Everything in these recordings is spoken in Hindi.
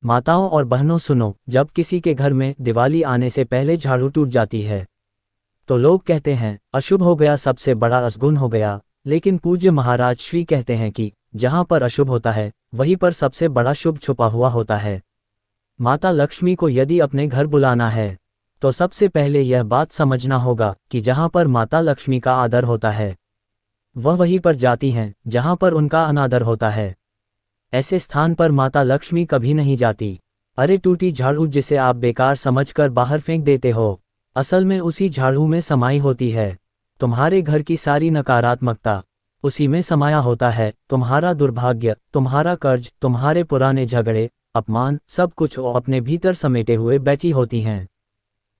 माताओं और बहनों सुनो, जब किसी के घर में दिवाली आने से पहले झाड़ू टूट जाती है तो लोग कहते हैं अशुभ हो गया, सबसे बड़ा असगुन हो गया। लेकिन पूज्य महाराज श्री कहते हैं कि जहां पर अशुभ होता है वहीं पर सबसे बड़ा शुभ छुपा हुआ होता है। माता लक्ष्मी को यदि अपने घर बुलाना है तो सबसे पहले यह बात समझना होगा कि जहां पर माता लक्ष्मी का आदर होता है वह वहीं पर जाती हैं जहां पर उनका अनादर होता है। ऐसे स्थान पर माता लक्ष्मी कभी नहीं जाती। अरे टूटी झाड़ू जिसे आप बेकार समझकर बाहर फेंक देते हो, असल में उसी झाड़ू में समाई होती है। तुम्हारे घर की सारी नकारात्मकता उसी में समाया होता है। तुम्हारा दुर्भाग्य, तुम्हारा कर्ज, तुम्हारे पुराने झगड़े, अपमान, सब कुछ वो अपने भीतर समेटे हुए बैठी होती हैं।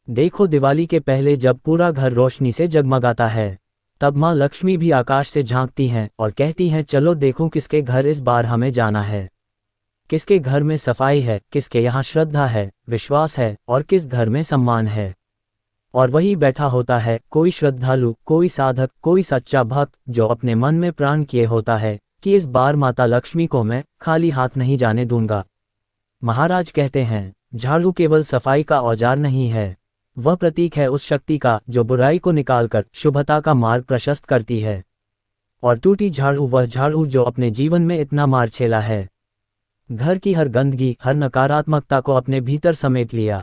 देखो, दिवाली के पहले जब पूरा घर रोशनी से जगमगाता है तब माँ लक्ष्मी भी आकाश से झांकती हैं और कहती हैं चलो देखूं किसके घर इस बार हमें जाना है, किसके घर में सफाई है, किसके यहाँ श्रद्धा है, विश्वास है और किस घर में सम्मान है। और वही बैठा होता है कोई श्रद्धालु, कोई साधक, कोई सच्चा भक्त जो अपने मन में प्राण किए होता है कि इस बार माता लक्ष्मी को मैं खाली हाथ नहीं जाने दूंगा। महाराज कहते हैं झाड़ू केवल सफाई का औजार नहीं है, वह प्रतीक है उस शक्ति का जो बुराई को निकालकर शुभता का मार्ग प्रशस्त करती है। और टूटी झाड़ू वह झाड़ू जो अपने जीवन में इतना मार झेला है, घर की हर गंदगी, हर नकारात्मकता को अपने भीतर समेट लिया,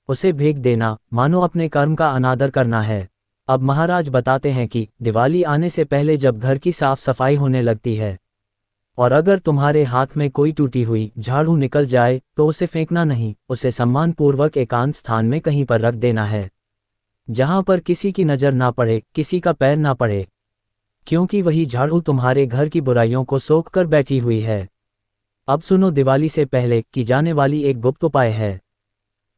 उसे फेंक देना मानो अपने कर्म का अनादर करना है। अब महाराज बताते हैं कि दिवाली आने से पहले जब घर की साफ सफाई होने लगती है और अगर तुम्हारे हाथ में कोई टूटी हुई झाड़ू निकल जाए तो उसे फेंकना नहीं, उसे सम्मानपूर्वक एकांत स्थान में कहीं पर रख देना है जहां पर किसी की नज़र ना पड़े, किसी का पैर ना पड़े, क्योंकि वही झाड़ू तुम्हारे घर की बुराइयों को सोख कर बैठी हुई है। अब सुनो, दिवाली से पहले की जाने वाली एक गुप्त उपाय है।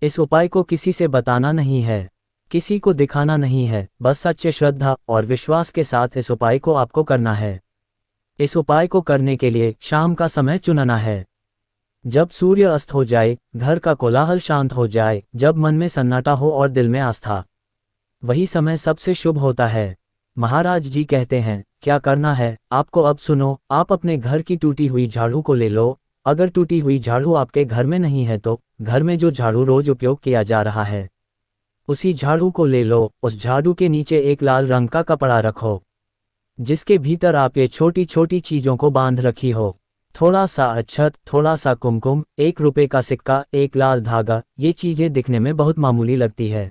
इस उपाय को किसी से बताना नहीं है, किसी को दिखाना नहीं है, बस सच्चे श्रद्धा और विश्वास के साथ इस उपाय को आपको करना है। इस उपाय को करने के लिए शाम का समय चुनना है, जब सूर्य अस्त हो जाए, घर का कोलाहल शांत हो जाए, जब मन में सन्नाटा हो और दिल में आस्था, वही समय सबसे शुभ होता है। महाराज जी कहते हैं क्या करना है आपको। अब सुनो, आप अपने घर की टूटी हुई झाड़ू को ले लो। अगर टूटी हुई झाड़ू आपके घर में नहीं है तो घर में जो झाड़ू रोज उपयोग किया जा रहा है उसी झाड़ू को ले लो। उस झाड़ू के नीचे एक लाल रंग का कपड़ा रखो जिसके भीतर आप ये छोटी छोटी चीजों को बांध रखी हो। थोड़ा सा अक्षत, थोड़ा सा कुमकुम, 1 रुपए का सिक्का, एक लाल धागा। ये चीजें दिखने में बहुत मामूली लगती है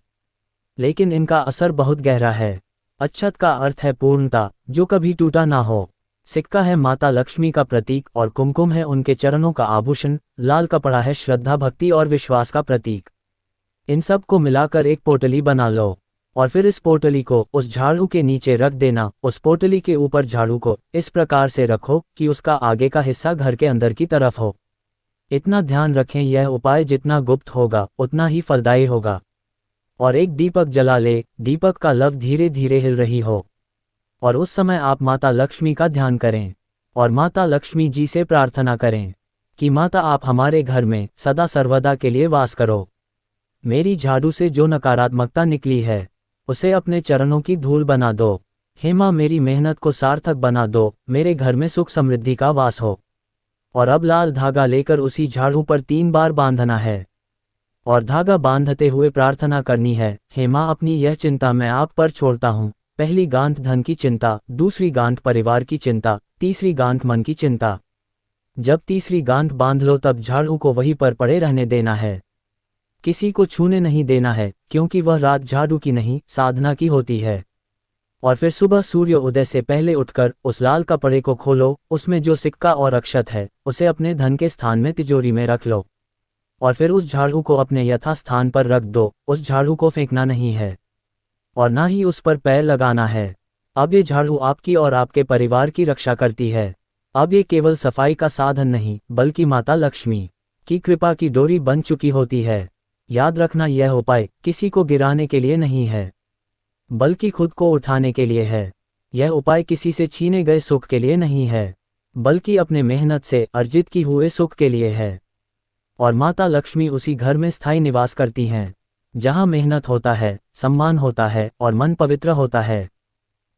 लेकिन इनका असर बहुत गहरा है। अक्षत का अर्थ है पूर्णता, जो कभी टूटा ना हो। सिक्का है माता लक्ष्मी का प्रतीक और कुमकुम है उनके चरणों का आभूषण। लाल कपड़ा है श्रद्धा, भक्ति और विश्वास का प्रतीक। इन सब को मिलाकर एक पोटली बना लो और फिर इस पोटली को उस झाड़ू के नीचे रख देना। उस पोटली के ऊपर झाड़ू को इस प्रकार से रखो कि उसका आगे का हिस्सा घर के अंदर की तरफ हो। इतना ध्यान रखें, यह उपाय जितना गुप्त होगा उतना ही फलदायी होगा। और एक दीपक जला ले, दीपक का लव धीरे धीरे हिल रही हो और उस समय आप माता लक्ष्मी का ध्यान करें और माता लक्ष्मी जी से प्रार्थना करें कि माता आप हमारे घर में सदा सर्वदा के लिए वास करो। मेरी झाड़ू से जो नकारात्मकता निकली है उसे अपने चरणों की धूल बना दो। हे माँ, मेरी मेहनत को सार्थक बना दो, मेरे घर में सुख समृद्धि का वास हो। और अब लाल धागा लेकर उसी झाड़ू पर 3 बार बांधना है और धागा बांधते हुए प्रार्थना करनी है, हे माँ, अपनी यह चिंता मैं आप पर छोड़ता हूँ। पहली गांठ धन की चिंता, दूसरी गांठ परिवार की चिंता, तीसरी गांठ मन की चिंता। जब तीसरी गांठ बांध लो तब झाड़ू को वहीं पर पड़े रहने देना है, किसी को छूने नहीं देना है, क्योंकि वह रात झाड़ू की नहीं साधना की होती है। और फिर सुबह सूर्य उदय से पहले उठकर उस लाल कपड़े को खोलो, उसमें जो सिक्का और अक्षत है उसे अपने धन के स्थान में तिजोरी में रख लो और फिर उस झाड़ू को अपने यथास्थान पर रख दो। उस झाड़ू को फेंकना नहीं है और ना ही उस पर पैर लगाना है। अब ये झाड़ू आपकी और आपके परिवार की रक्षा करती है। अब ये केवल सफाई का साधन नहीं बल्कि माता लक्ष्मी की कृपा की डोरी बन चुकी होती है। याद रखना, यह उपाय किसी को गिराने के लिए नहीं है बल्कि खुद को उठाने के लिए है। यह उपाय किसी से छीने गए सुख के लिए नहीं है बल्कि अपने मेहनत से अर्जित की हुए सुख के लिए है। और माता लक्ष्मी उसी घर में स्थायी निवास करती हैं जहां मेहनत होता है, सम्मान होता है और मन पवित्र होता है।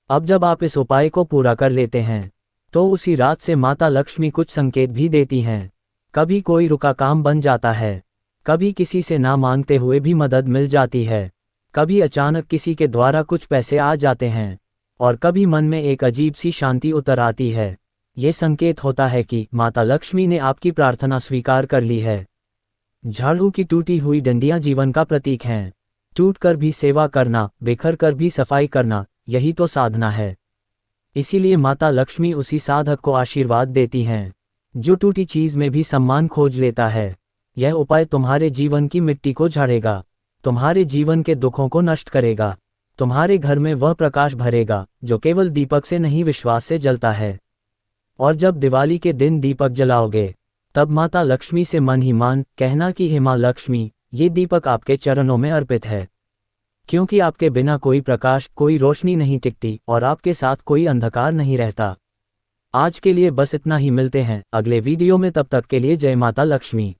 अब जब आप इस उपाय को पूरा कर लेते हैं तो उसी रात से माता लक्ष्मी कुछ संकेत भी देती हैं कभी कोई रुका काम बन जाता है, कभी किसी से ना मांगते हुए भी मदद मिल जाती है, कभी अचानक किसी के द्वारा कुछ पैसे आ जाते हैं, और कभी मन में एक अजीब सी शांति उतर आती है। ये संकेत होता है कि माता लक्ष्मी ने आपकी प्रार्थना स्वीकार कर ली है। झाड़ू की टूटी हुई डंडियां जीवन का प्रतीक हैं। टूट कर भी सेवा करना, बिखर कर भी सफाई करना, यही तो साधना है। इसीलिए माता लक्ष्मी उसी साधक को आशीर्वाद देती हैं जो टूटी चीज में भी सम्मान खोज लेता है। यह उपाय तुम्हारे जीवन की मिट्टी को झाड़ेगा, तुम्हारे जीवन के दुखों को नष्ट करेगा, तुम्हारे घर में वह प्रकाश भरेगा जो केवल दीपक से नहीं विश्वास से जलता है। और जब दिवाली के दिन दीपक जलाओगे, तब माता लक्ष्मी से मन ही मान कहना कि हे माँ लक्ष्मी, ये दीपक आपके चरणों में अर्पित है, क्योंकि आपके बिना कोई प्रकाश, कोई रोशनी नहीं टिकती और आपके साथ कोई अंधकार नहीं रहता। आज के लिए बस इतना ही, मिलते हैं अगले वीडियो में, तब तक के लिए जय माता लक्ष्मी।